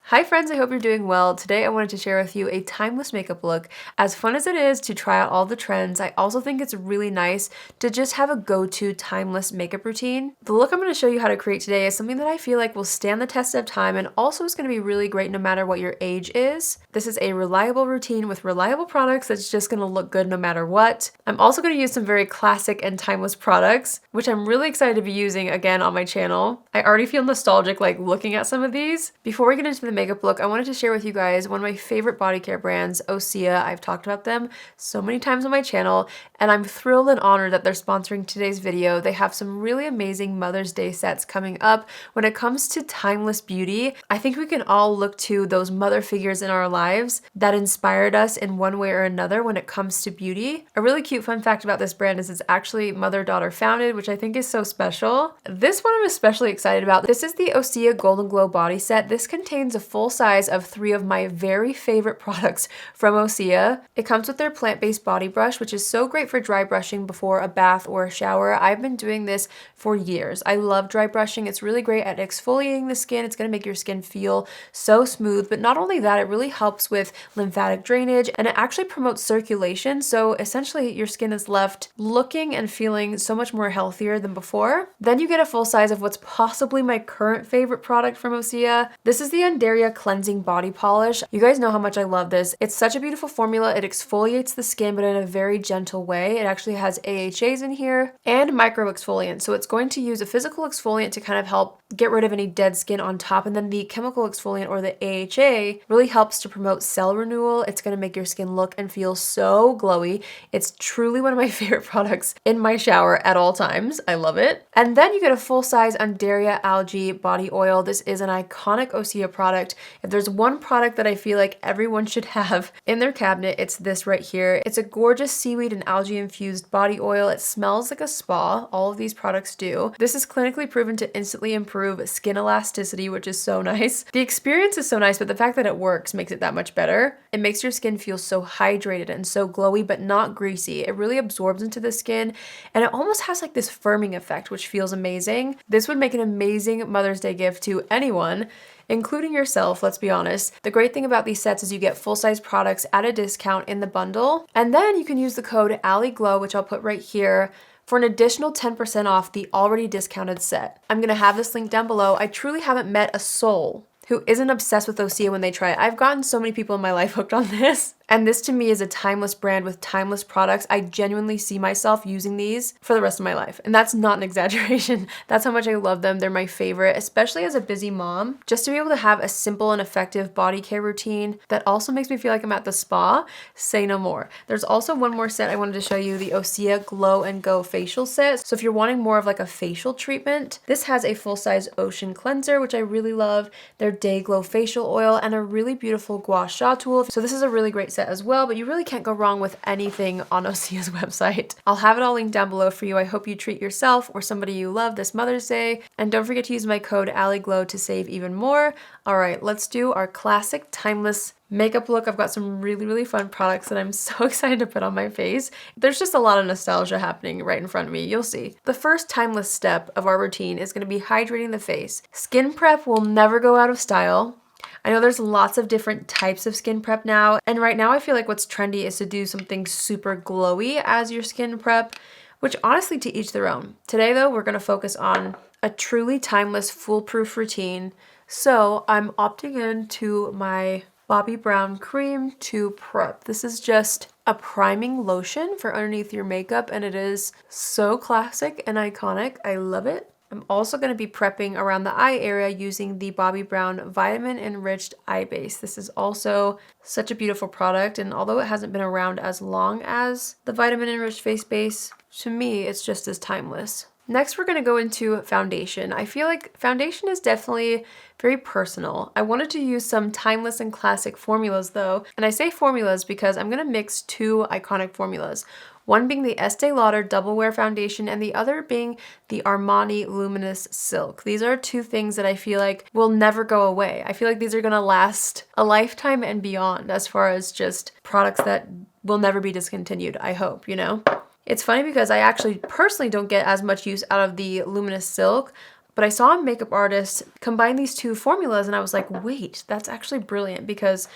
Hi friends, I hope you're doing well. Today I wanted to share with you a timeless makeup look. As fun as it is to try out all the trends, I also think it's really nice to just have a go-to timeless makeup routine. The look I'm going to show you how to create today is something that I feel like will stand the test of time and also is going to be really great no matter what your age is. This is a reliable routine with reliable products that's just going to look good no matter what. I'm also going to use some very classic and timeless products, which I'm really excited to be using again on my channel. I already feel nostalgic like looking at some of these. Before we get into the makeup look, I wanted to share with you guys one of my favorite body care brands, OSEA. I've talked about them so many times on my channel, and I'm thrilled and honored that they're sponsoring today's video. They have some really amazing Mother's Day sets coming up. When it comes to timeless beauty, I think we can all look to those mother figures in our lives that inspired us in one way or another when it comes to beauty. A really cute fun fact about this brand is it's actually mother-daughter founded, which I think is so special. This one I'm especially excited about. This is the OSEA Golden Glow body set. This contains a full size of 3 of my very favorite products from OSEA. It comes with their plant-based body brush, which is so great for dry brushing before a bath or a shower. I've been doing this for years. I love dry brushing. It's really great at exfoliating the skin. It's going to make your skin feel so smooth, but not only that, it really helps with lymphatic drainage and it actually promotes circulation. So essentially your skin is left looking and feeling so much more healthier than before. Then you get a full size of what's possibly my current favorite product from OSEA. This is the Undaria Cleansing Body Polish. You guys know how much I love this. It's such a beautiful formula. It exfoliates the skin, but in a very gentle way. It actually has AHAs in here and micro exfoliant. So it's going to use a physical exfoliant to kind of help get rid of any dead skin on top. And then the chemical exfoliant or the AHA really helps to promote cell renewal. It's going to make your skin look and feel so glowy. It's truly one of my favorite products in my shower at all times. I love it. And then you get a full size Undaria Algae Body Oil. This is an iconic OSEA product. If there's one product that I feel like everyone should have in their cabinet, it's this right here. It's a gorgeous seaweed and algae infused body oil. It smells like a spa. All of these products do. This is clinically proven to instantly improve skin elasticity, which is so nice. The experience is so nice, but the fact that it works makes it that much better. It makes your skin feel so hydrated and so glowy, but not greasy. It really absorbs into the skin and it almost has like this firming effect, which feels amazing. This would make an amazing Mother's Day gift to anyone, including yourself, let's be honest. The great thing about these sets is you get full-size products at a discount in the bundle, and then you can use the code AllieGlow, which I'll put right here, for an additional 10% off the already discounted set. I'm gonna have this link down below. I truly haven't met a soul who isn't obsessed with OSEA when they try it. I've gotten so many people in my life hooked on this. And this to me is a timeless brand with timeless products. I genuinely see myself using these for the rest of my life. And that's not an exaggeration. That's how much I love them. They're my favorite, especially as a busy mom. Just to be able to have a simple and effective body care routine that also makes me feel like I'm at the spa, say no more. There's also one more set I wanted to show you, the OSEA Glow and Go facial set. So if you're wanting more of like a facial treatment, this has a full-size ocean cleanser, which I really love, their Day Glow facial oil, and a really beautiful gua sha tool. So this is a really great set as well, but you really can't go wrong with anything on OSEA's website. I'll have it all linked down below for you. I hope you treat yourself or somebody you love this Mother's Day, and don't forget to use my code AllieGlow to save even more. All right, let's do our classic timeless makeup look. I've got some really fun products that I'm so excited to put on my face. There's just a lot of nostalgia happening right in front of me. You'll see. The first timeless step of our routine is going to be hydrating the face. Skin prep will never go out of style. I know there's lots of different types of skin prep now, and right now I feel like what's trendy is to do something super glowy as your skin prep, which honestly to each their own. Today though, we're going to focus on a truly timeless foolproof routine. So I'm opting into my Bobbi Brown cream to prep. This is just a priming lotion for underneath your makeup, and it is so classic and iconic. I love it. I'm also going to be prepping around the eye area using the Bobbi Brown Vitamin Enriched Eye Base. This is also such a beautiful product, and although it hasn't been around as long as the Vitamin Enriched Face Base, to me it's just as timeless. Next, we're going to go into foundation. I feel like foundation is definitely very personal. I wanted to use some timeless and classic formulas though, and I say formulas because I'm going to mix 2 iconic formulas. One being the Estée Lauder Double Wear Foundation and the other being the Armani Luminous Silk. These are 2 things that I feel like will never go away. I feel like these are gonna last a lifetime and beyond as far as just products that will never be discontinued, I hope, you know? It's funny because I actually personally don't get as much use out of the Luminous Silk, But I saw a makeup artist combine these two formulas and I was like, wait, that's actually brilliant because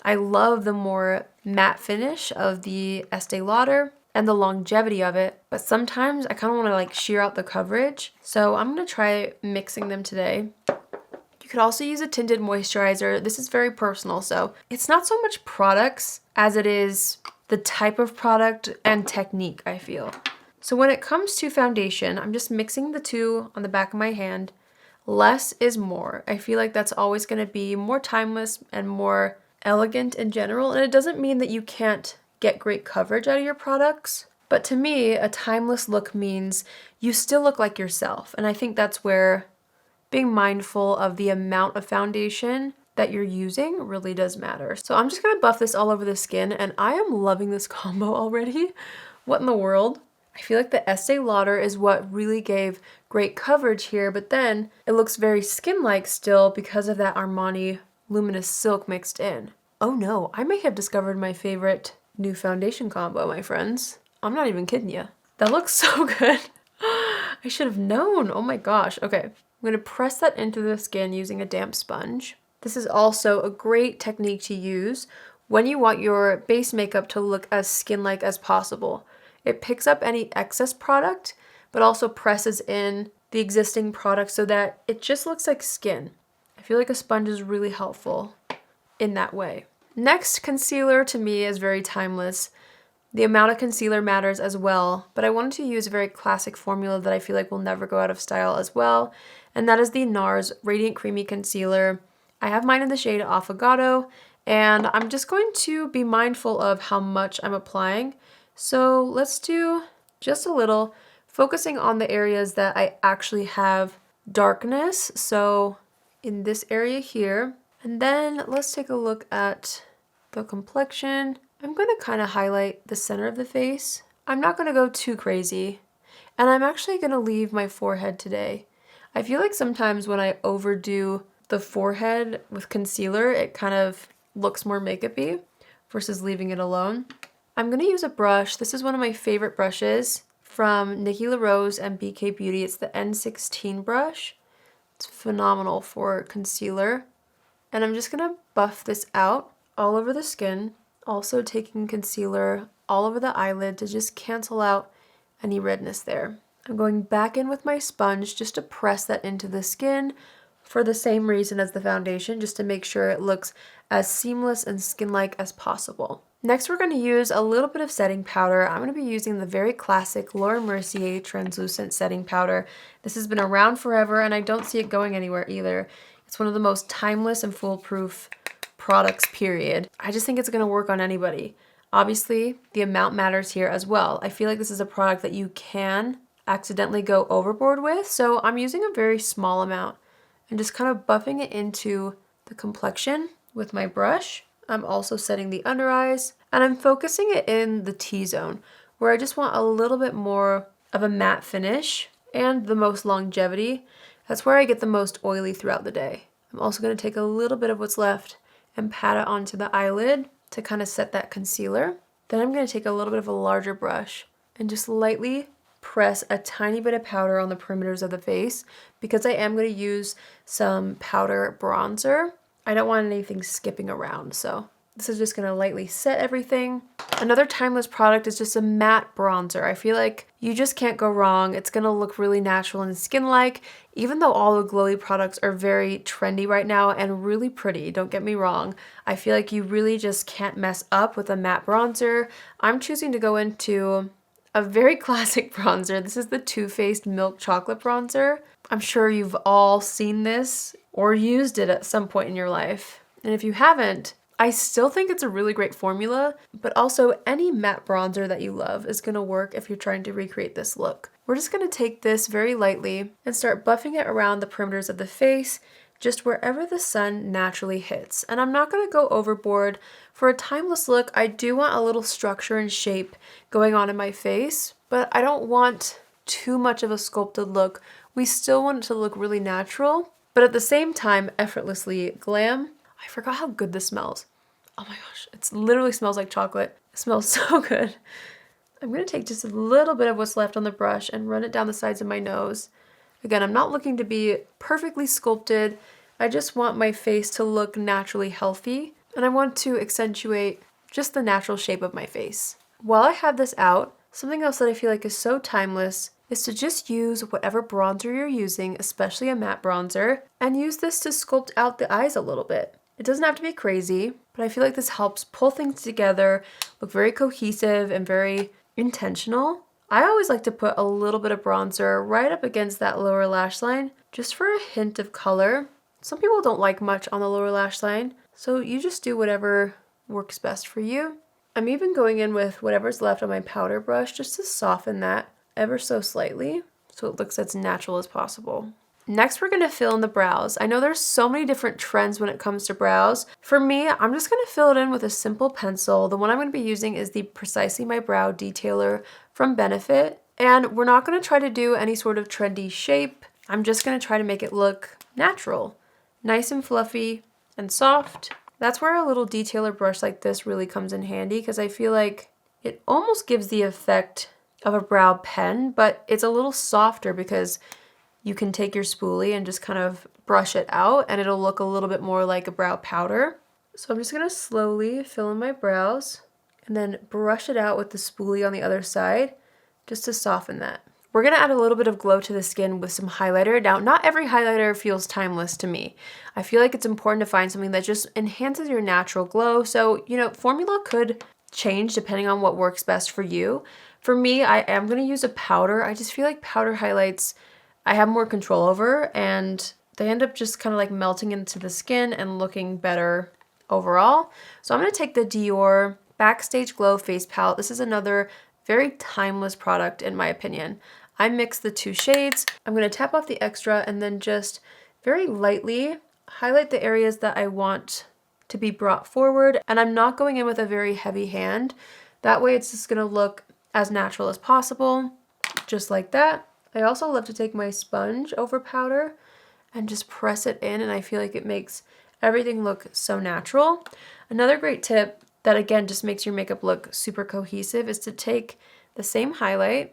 I love the more matte finish of the Estée Lauder and the longevity of it, but sometimes I kind of want to like sheer out the coverage. So I'm going to try mixing them today. You could also use a tinted moisturizer. This is very personal, so it's not so much products as it is the type of product and technique, I feel. So when it comes to foundation, I'm just mixing the two on the back of my hand. Less is more. I feel like that's always going to be more timeless and more elegant in general. And it doesn't mean that you can't get great coverage out of your products. But to me, a timeless look means you still look like yourself. And I think that's where being mindful of the amount of foundation that you're using really does matter. So I'm just going to buff this all over the skin. And I am loving this combo already. What in the world? I feel like the Estee Lauder is what really gave great coverage here, but then it looks very skin-like still because of that Armani Luminous Silk mixed in. Oh no, I may have discovered my favorite new foundation combo, my friends. I'm not even kidding you. That looks so good. I should have known. Oh my gosh. Okay, I'm going to press that into the skin using a damp sponge. This is also a great technique to use when you want your base makeup to look as skin-like as possible. It picks up any excess product, but also presses in the existing product so that it just looks like skin. I feel like a sponge is really helpful in that way. Next, concealer to me is very timeless. The amount of concealer matters as well, but I wanted to use a very classic formula that I feel like will never go out of style as well, and that is the Nars Radiant Creamy Concealer. I have mine in the shade Affogato, and I'm just going to be mindful of how much I'm applying. So let's do just a little, focusing on the areas that I actually have darkness. So in this area here, and then let's take a look at the complexion. I'm going to kind of highlight the center of the face. I'm not going to go too crazy, and I'm actually going to leave my forehead today. I feel like sometimes when I overdo the forehead with concealer, it kind of looks more makeup-y versus leaving it alone. I'm going to use a brush. This is one of my favorite brushes from Nikki LaRose and BK Beauty. It's the N16 brush. It's phenomenal for concealer. And I'm just going to buff this out all over the skin. Also taking concealer all over the eyelid to just cancel out any redness there. I'm going back in with my sponge just to press that into the skin for the same reason as the foundation, just to make sure it looks as seamless and skin-like as possible. Next, we're going to use a little bit of setting powder. I'm going to be using the very classic Laura Mercier translucent setting powder. This has been around forever and I don't see it going anywhere either. It's one of the most timeless and foolproof products, period. I just think it's going to work on anybody. Obviously, the amount matters here as well. I feel like this is a product that you can accidentally go overboard with, so I'm using a very small amount and just kind of buffing it into the complexion with my brush. I'm also setting the under eyes, and I'm focusing it in the T-zone, where I just want a little bit more of a matte finish and the most longevity. That's where I get the most oily throughout the day. I'm also going to take a little bit of what's left and pat it onto the eyelid to kind of set that concealer. Then I'm going to take a little bit of a larger brush and just lightly press a tiny bit of powder on the perimeters of the face because I am going to use some powder bronzer. I don't want anything skipping around, so this is just going to lightly set everything. Another timeless product is just a matte bronzer. I feel like you just can't go wrong. It's going to look really natural and skin-like, even though all the glowy products are very trendy right now and really pretty, don't get me wrong. I feel like you really just can't mess up with a matte bronzer. I'm choosing to go into a very classic bronzer. This is the Too Faced Milk Chocolate Bronzer. I'm sure you've all seen this or used it at some point in your life. And if you haven't, I still think it's a really great formula, but also any matte bronzer that you love is going to work if you're trying to recreate this look. We're just going to take this very lightly and start buffing it around the perimeters of the face, just wherever the sun naturally hits. And I'm not going to go overboard. For a timeless look, I do want a little structure and shape going on in my face, but I don't want too much of a sculpted look. We still want it to look really natural, but at the same time, effortlessly glam. I forgot how good this smells. Oh my gosh, it literally smells like chocolate. It smells so good. I'm going to take just a little bit of what's left on the brush and run it down the sides of my nose Again, I'm not looking to be perfectly sculpted. I just want my face to look naturally healthy, and I want to accentuate just the natural shape of my face. While I have this out, something else that I feel like is so timeless is to just use whatever bronzer you're using, especially a matte bronzer, and use this to sculpt out the eyes a little bit. It doesn't have to be crazy, but I feel like this helps pull things together, look very cohesive and very intentional. I always like to put a little bit of bronzer right up against that lower lash line, just for a hint of color. Some people don't like much on the lower lash line, so you just do whatever works best for you. I'm even going in with whatever's left on my powder brush just to soften that ever so slightly so it looks as natural as possible. Next, we're going to fill in the brows. I know there's so many different trends when it comes to brows. For me, I'm just going to fill it in with a simple pencil. The one I'm going to be using is the Precisely My Brow Detailer from Benefit. And we're not going to try to do any sort of trendy shape. I'm just going to try to make it look natural, nice and fluffy and soft. That's where a little detailer brush like this really comes in handy, because I feel like it almost gives the effect of a brow pen, but it's a little softer because you can take your spoolie and just kind of brush it out and it'll look a little bit more like a brow powder. So I'm just going to slowly fill in my brows and then brush it out with the spoolie on the other side just to soften that. We're going to add a little bit of glow to the skin with some highlighter. Now, not every highlighter feels timeless to me. I feel like it's important to find something that just enhances your natural glow. So, formula could change depending on what works best for you. For me, I am going to use a powder. I just feel like powder highlights I have more control over, and they end up just kind of like melting into the skin and looking better overall. So I'm going to take the Dior Backstage Glow Face Palette. This is another very timeless product in my opinion. I mix the two shades. I'm going to tap off the extra and then just very lightly highlight the areas that I want to be brought forward. And I'm not going in with a very heavy hand. That way it's just going to look as natural as possible, just like that. I also love to take my sponge over powder and just press it in, and I feel like it makes everything look so natural. Another great tip that again just makes your makeup look super cohesive is to take the same highlight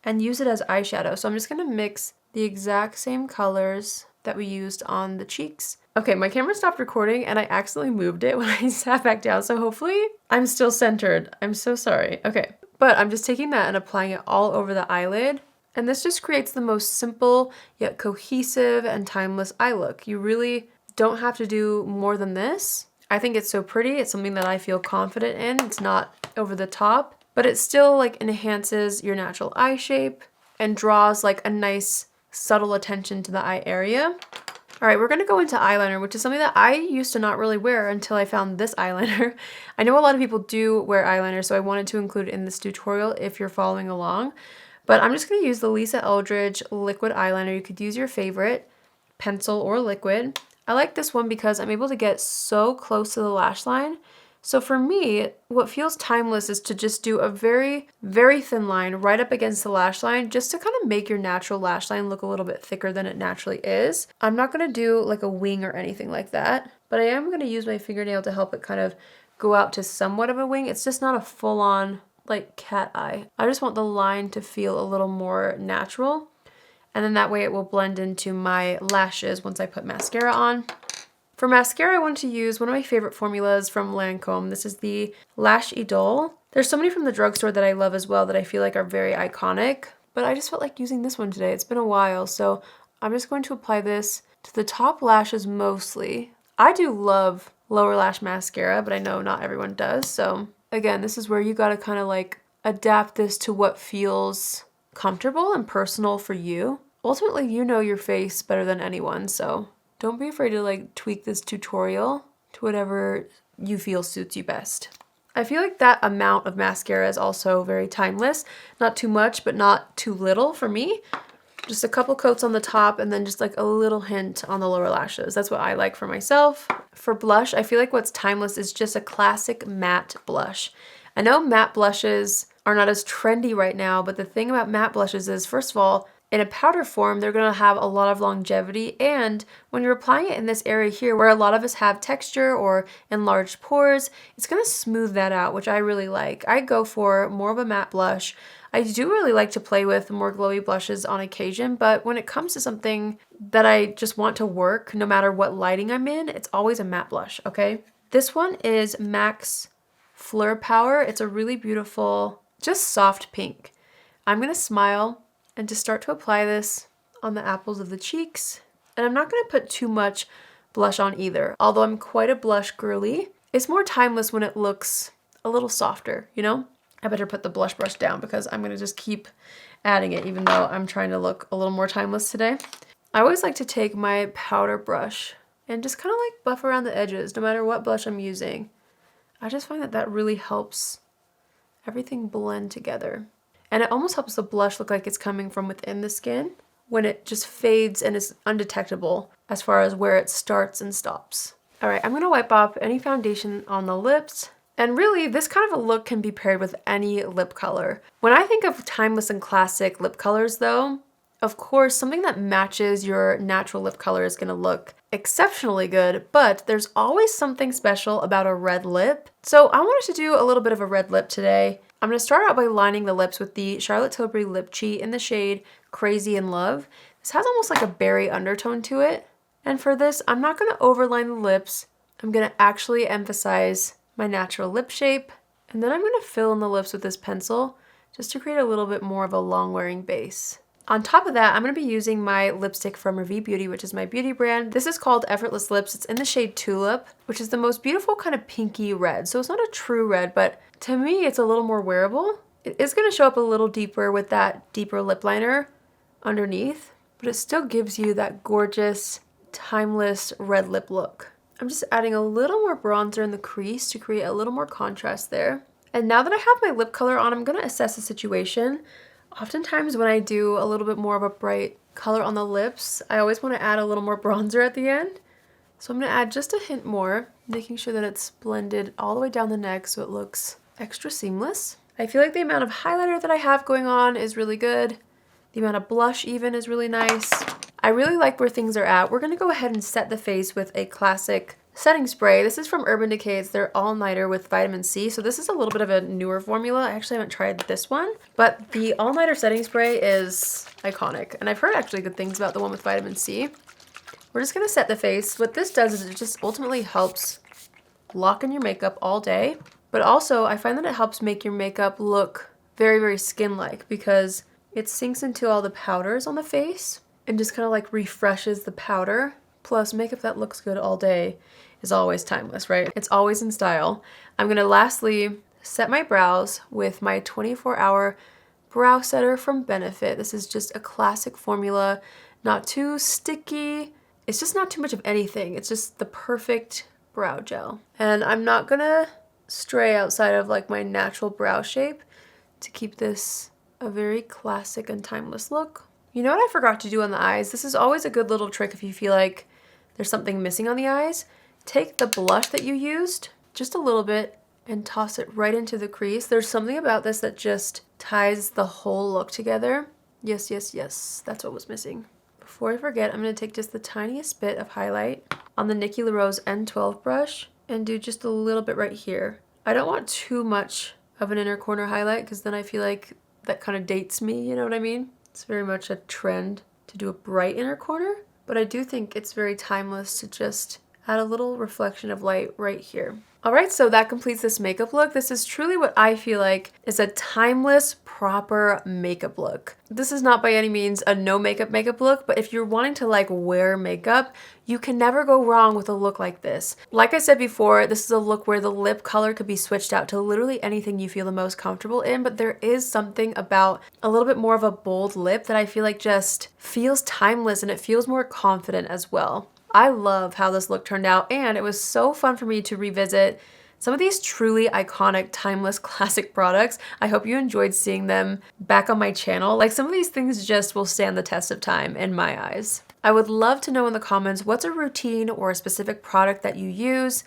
and use it as eyeshadow. So I'm just going to mix the exact same colors that we used on the cheeks. Okay, my camera stopped recording and I accidentally moved it when I sat back down, so hopefully I'm still centered. I'm so sorry. Okay, but I'm just taking that and applying it all over the eyelid. And this just creates the most simple yet cohesive and timeless eye look. You really don't have to do more than this. I think it's so pretty. It's something that I feel confident in. It's not over the top, but it still like enhances your natural eye shape and draws like a nice subtle attention to the eye area. All right, we're gonna go into eyeliner, which is something that I used to not really wear until I found this eyeliner. I know a lot of people do wear eyeliner, so I wanted to include it in this tutorial if you're following along. But I'm just going to use the Lisa Eldridge liquid eyeliner. You could use your favorite pencil or liquid. I like this one because I'm able to get so close to the lash line. So for me, what feels timeless is to just do a very, very thin line right up against the lash line just to kind of make your natural lash line look a little bit thicker than it naturally is. I'm not going to do like a wing or anything like that, but I am going to use my fingernail to help it kind of go out to somewhat of a wing. It's just not a full-on like cat eye. I just want the line to feel a little more natural, and then that way it will blend into my lashes once I put mascara on. For mascara, I want to use one of my favorite formulas from Lancôme. This is the Lash Idôle. There's so many from the drugstore that I love as well that I feel like are very iconic, but I just felt like using this one today. It's been a while, so I'm just going to apply this to the top lashes mostly. I do love lower lash mascara, but I know not everyone does, so again, this is where you gotta kind of like adapt this to what feels comfortable and personal for you. Ultimately, you know your face better than anyone, so don't be afraid to like tweak this tutorial to whatever you feel suits you best. I feel like that amount of mascara is also very timeless. Not too much, but not too little for me. Just a couple coats on the top and then just like a little hint on the lower lashes. That's what I like for myself. For blush, I feel like what's timeless is just a classic matte blush. I know matte blushes are not as trendy right now, but the thing about matte blushes is, first of all, in a powder form, they're going to have a lot of longevity, and when you're applying it in this area here where a lot of us have texture or enlarged pores, it's going to smooth that out, which I really like. I go for more of a matte blush. I do really like to play with more glowy blushes on occasion, but when it comes to something that I just want to work, no matter what lighting I'm in, it's always a matte blush, okay? This one is MAC's Fleur Power. It's a really beautiful, just soft pink. I'm gonna smile and just start to apply this on the apples of the cheeks. And I'm not gonna put too much blush on either. Although I'm quite a blush girly, it's more timeless when it looks a little softer, you know? I better put the blush brush down because I'm gonna just keep adding it even though I'm trying to look a little more timeless today. I always like to take my powder brush and just kind of like buff around the edges no matter what blush I'm using. I just find that that really helps everything blend together. And it almost helps the blush look like it's coming from within the skin when it just fades and is undetectable as far as where it starts and stops. All right, I'm gonna wipe off any foundation on the lips. And really, this kind of a look can be paired with any lip color. When I think of timeless and classic lip colors though, of course, something that matches your natural lip color is gonna look exceptionally good, but there's always something special about a red lip. So I wanted to do a little bit of a red lip today. I'm gonna start out by lining the lips with the Charlotte Tilbury Lip Cheat in the shade Crazy in Love. This has almost like a berry undertone to it. And for this, I'm not gonna overline the lips. I'm gonna actually emphasize my natural lip shape. And then I'm gonna fill in the lips with this pencil just to create a little bit more of a long wearing base. On top of that, I'm gonna be using my lipstick from Ravie Beauty, which is my beauty brand. This is called Effortless Lips. It's in the shade Tulip, which is the most beautiful kind of pinky red. So it's not a true red, but to me, it's a little more wearable. It is gonna show up a little deeper with that deeper lip liner underneath, but it still gives you that gorgeous, timeless red lip look. I'm just adding a little more bronzer in the crease to create a little more contrast there. And now that I have my lip color on, I'm gonna assess the situation. Oftentimes when I do a little bit more of a bright color on the lips, I always want to add a little more bronzer at the end. So I'm going to add just a hint more, making sure that it's blended all the way down the neck so it looks extra seamless. I feel like the amount of highlighter that I have going on is really good. The amount of blush even is really nice. I really like where things are at. We're going to go ahead and set the face with a classic setting spray. This is from Urban Decay. It's their all-nighter with vitamin C. So this is a little bit of a newer formula. I actually haven't tried this one, but the all-nighter setting spray is iconic. And I've heard actually good things about the one with vitamin C. We're just gonna set the face. What this does is it just ultimately helps lock in your makeup all day. But also I find that it helps make your makeup look very, very skin-like because it sinks into all the powders on the face and just kind of like refreshes the powder. Plus makeup that looks good all day is always timeless, right? It's always in style. I'm gonna lastly set my brows with my 24-hour brow setter from Benefit. This is just a classic formula, not too sticky. It's just not too much of anything. It's just the perfect brow gel. And I'm not gonna stray outside of like my natural brow shape to keep this a very classic and timeless look. You know what I forgot to do on the eyes? This is always a good little trick if you feel like there's something missing on the eyes. Take the blush that you used, just a little bit, and toss it right into the crease. There's something about this that just ties the whole look together. Yes, yes, yes, that's what was missing. Before I forget, I'm gonna take just the tiniest bit of highlight on the Nikki LaRose N12 brush and do just a little bit right here. I don't want too much of an inner corner highlight because then I feel like that kind of dates me, you know what I mean? It's very much a trend to do a bright inner corner, but I do think it's very timeless to just add a little reflection of light right here. All right, so that completes this makeup look. This is truly what I feel like is a timeless, proper makeup look. This is not by any means a no makeup look, but if you're wanting to like wear makeup, you can never go wrong with a look like this. Like I said before, this is a look where the lip color could be switched out to literally anything you feel the most comfortable in, but there is something about a little bit more of a bold lip that I feel like just feels timeless and it feels more confident as well. I love how this look turned out, and it was so fun for me to revisit some of these truly iconic, timeless, classic products. I hope you enjoyed seeing them back on my channel. Like, some of these things just will stand the test of time in my eyes. I would love to know in the comments what's a routine or a specific product that you use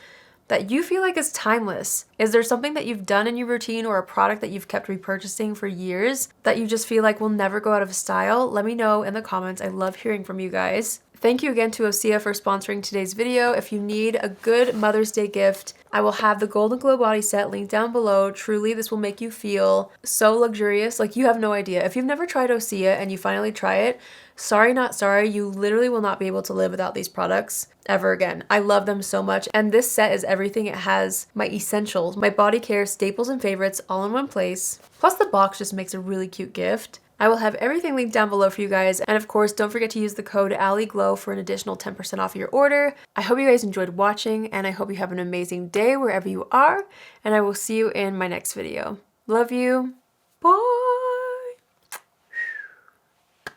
that you feel like is timeless. Is there something that you've done in your routine or a product that you've kept repurchasing for years that you just feel like will never go out of style? Let me know in the comments. I love hearing from you guys. Thank you again to OSEA for sponsoring today's video. If you need a good Mother's Day gift, I will have the Golden Glow Body Set linked down below. Truly, this will make you feel so luxurious. Like, you have no idea. If you've never tried OSEA and you finally try it, sorry not sorry, you literally will not be able to live without these products ever again. I love them so much, and this set is everything. It has my essentials, my body care staples and favorites all in one place. Plus the box just makes a really cute gift. I will have everything linked down below for you guys, and of course don't forget to use the code AllieGlow for an additional 10% off your order. I hope you guys enjoyed watching, and I hope you have an amazing day wherever you are, and I will see you in my next video. Love you. Bye!